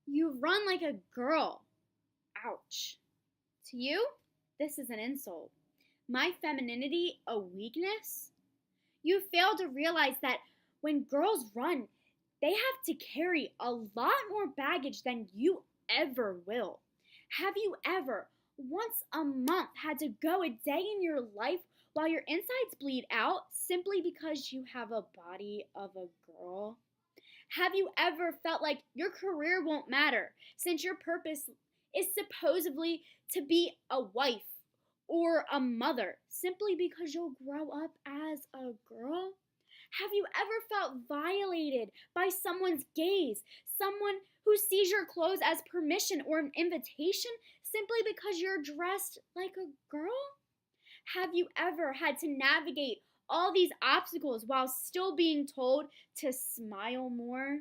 You run like a girl. Ouch. To you, this is an insult. My femininity, a weakness? You fail to realize that when girls run, they have to carry a lot more baggage than you ever will. Have you ever, once a month, had to go a day in your life while your insides bleed out simply because you have a body of a girl? Have you ever felt like your career won't matter since your purpose is supposedly to be a wife or a mother simply because you'll grow up as a girl? Have you ever felt violated by someone's gaze, someone who sees your clothes as permission or an invitation simply because you're dressed like a girl? Have you ever had to navigate all these obstacles while still being told to smile more?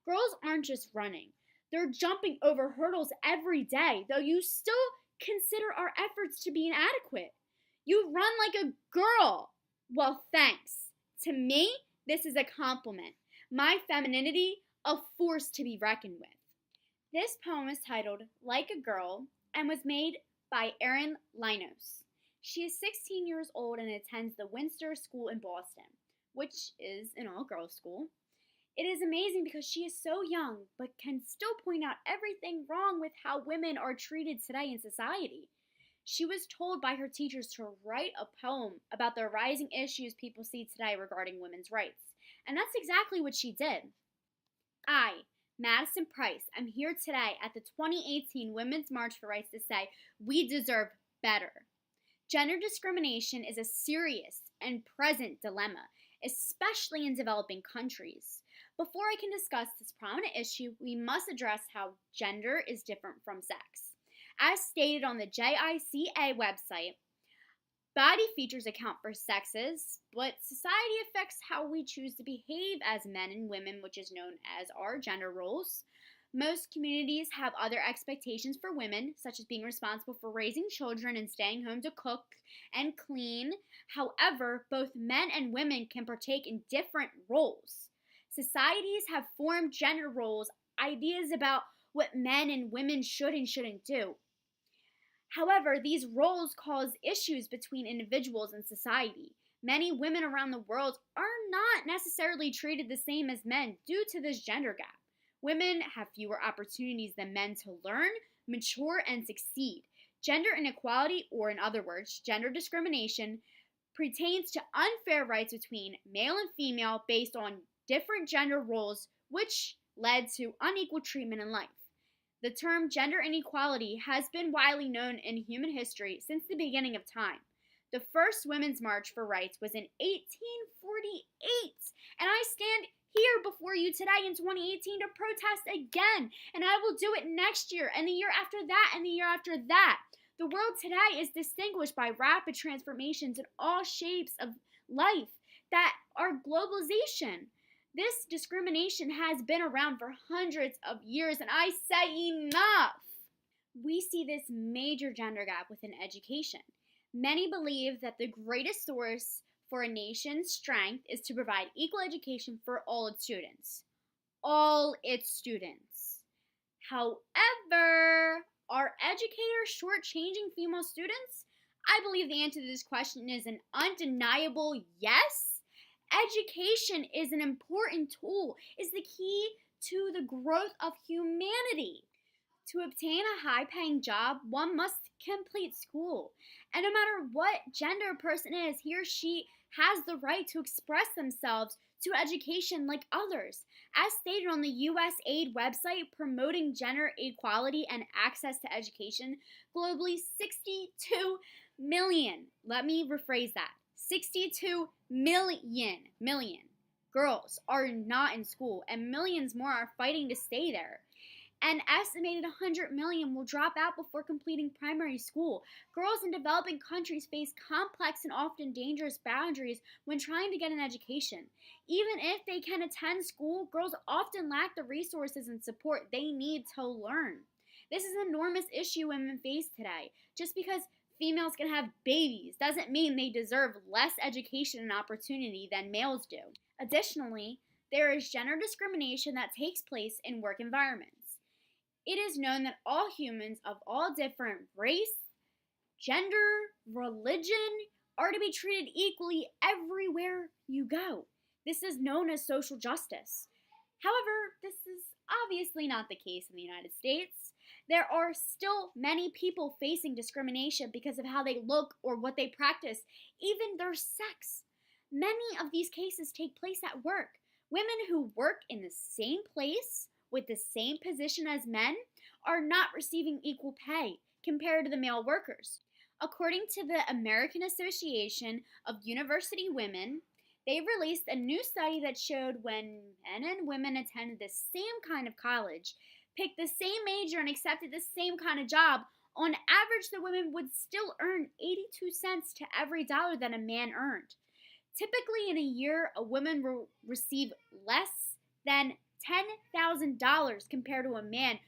Girls aren't just running, they're jumping over hurdles every day, though you still consider our efforts to be inadequate. You run like a girl. Well, thanks. To me, this is a compliment. My femininity, a force to be reckoned with. This poem is titled Like a Girl and was made by Erin Linos. She is 16 years old and attends the Winster School in Boston, which is an all-girls school. It is amazing because she is so young, but can still point out everything wrong with how women are treated today in society. She was told by her teachers to write a poem about the rising issues people see today regarding women's rights, and that's exactly what she did. I, Madison Price, am here today at the 2018 Women's March for Rights to say we deserve better. Gender discrimination is a serious and present dilemma, especially in developing countries. Before I can discuss this prominent issue, we must address how gender is different from sex. As stated on the JICA website, body features account for sexes, but society affects how we choose to behave as men and women, which is known as our gender roles. Most communities have other expectations for women, such as being responsible for raising children and staying home to cook and clean. However, both men and women can partake in different roles. Societies have formed gender roles, ideas about what men and women should and shouldn't do. However, these roles cause issues between individuals and society. Many women around the world are not necessarily treated the same as men due to this gender gap. Women have fewer opportunities than men to learn, mature, and succeed. Gender inequality, or in other words, gender discrimination, pertains to unfair rights between male and female based on different gender roles, which led to unequal treatment in life. The term gender inequality has been widely known in human history since the beginning of time. The first Women's March for Rights was in 1848, and I stand here before you today in 2018 to protest again, and I will do it next year, and the year after that, and the year after that. The world today is distinguished by rapid transformations in all shapes of life that are globalization. This discrimination has been around for hundreds of years, and I say enough. We see this major gender gap within education. Many believe that the greatest source for a nation's strength is to provide equal education for all its students. All its students. However, are educators shortchanging female students? I believe the answer to this question is an undeniable yes. Education is an important tool, is the key to the growth of humanity. To obtain a high-paying job, one must complete school. And no matter what gender a person is, he or she has the right to express themselves to education like others. As stated on the USAID website promoting gender equality and access to education, globally 62 million, let me rephrase that, 62 million girls are not in school, and millions more are fighting to stay there. An estimated 100 million will drop out before completing primary school. Girls in developing countries face complex and often dangerous boundaries when trying to get an education. Even if they can attend school, girls often lack the resources and support they need to learn. This is an enormous issue women face today. Just because females can have babies doesn't mean they deserve less education and opportunity than males do. Additionally, there is gender discrimination that takes place in work environments. It is known that all humans of all different race, gender, religion are to be treated equally everywhere you go. This is known as social justice. However, this is obviously not the case in the United States. There are still many people facing discrimination because of how they look or what they practice, even their sex. Many of these cases take place at work. Women who work in the same place with the same position as men are not receiving equal pay compared to the male workers. According to the American Association of University Women, they released a new study that showed when men and women attended the same kind of college, picked the same major, and accepted the same kind of job, on average the women would still earn 82 cents to every dollar that a man earned. Typically in a year, a woman will receive less than $10,000 compared to a man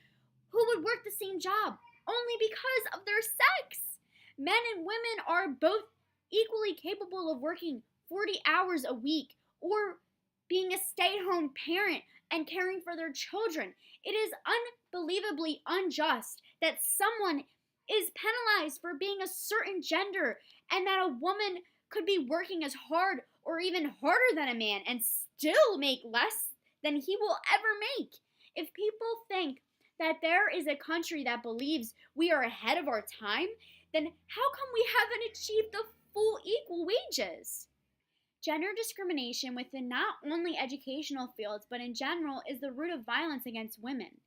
who would work the same job only because of their sex. Men and women are both equally capable of working 40 hours a week or being a stay-at-home parent and caring for their children. It is unbelievably unjust that someone is penalized for being a certain gender and that a woman could be working as hard or even harder than a man and still make less than he will ever make. If people think that there is a country that believes we are ahead of our time, then how come we haven't achieved the full equal wages? Gender discrimination within not only educational fields but in general is the root of violence against women.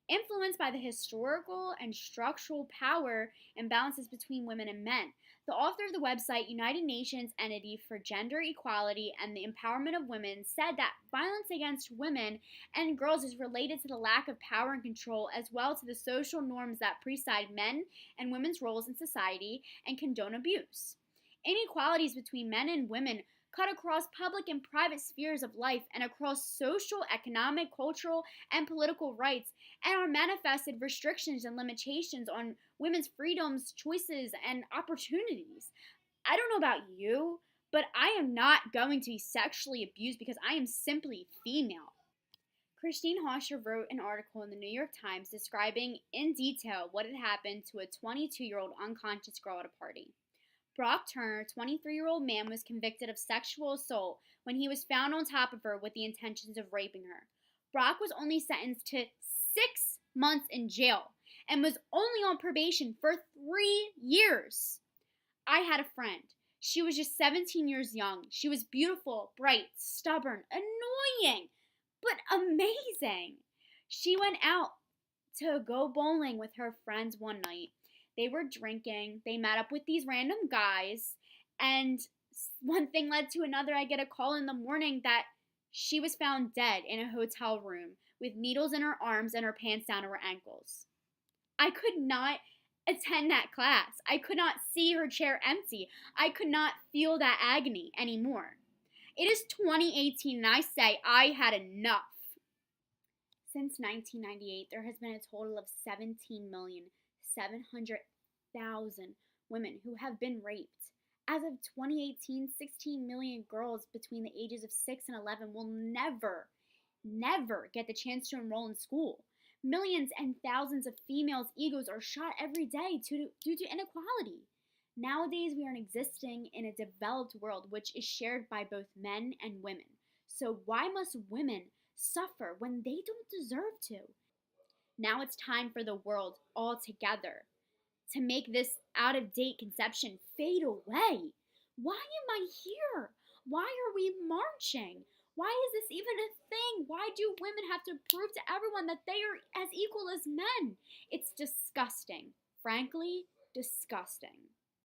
Influenced by the historical and structural power imbalances between women and men, the author of the website United Nations Entity for Gender Equality and the Empowerment of Women said that violence against women and girls is related to the lack of power and control as well to the social norms that preside men and women's roles in society and condone abuse. Inequalities between men and women cut across public and private spheres of life and across social, economic, cultural, and political rights, and are manifested restrictions and limitations on women's freedoms, choices, and opportunities. I don't know about you, but I am not going to be sexually abused because I am simply female. Christine Hosher wrote an article in the New York Times describing in detail what had happened to a 22-year-old unconscious girl at a party. Brock Turner, a 23-year-old man, was convicted of sexual assault when he was found on top of her with the intentions of raping her. Brock was only sentenced to 6 months in jail and was only on probation for 3 years. I had a friend. She was just 17 years young. She was beautiful, bright, stubborn, annoying, but amazing. She went out to go bowling with her friends one night. They were drinking, they met up with these random guys, and one thing led to another. I get a call in the morning that she was found dead in a hotel room with needles in her arms and her pants down to her ankles. I could not attend that class. I could not see her chair empty. I could not feel that agony anymore. It is 2018 and I say I had enough. Since 1998, there has been a total of 17,700,000 women who have been raped. As of 2018, 16 million girls between the ages of 6 and 11 will never get the chance to enroll in school. Millions and thousands of females' egos are shot every day due to inequality. Nowadays, we are existing in a developed world which is shared by both men and women. So why must women suffer when they don't deserve to? Now it's time for the world altogether to make this out-of-date conception fade away. Why am I here? Why are we marching? Why is this even a thing? Why do women have to prove to everyone that they are as equal as men? It's disgusting. Frankly, disgusting.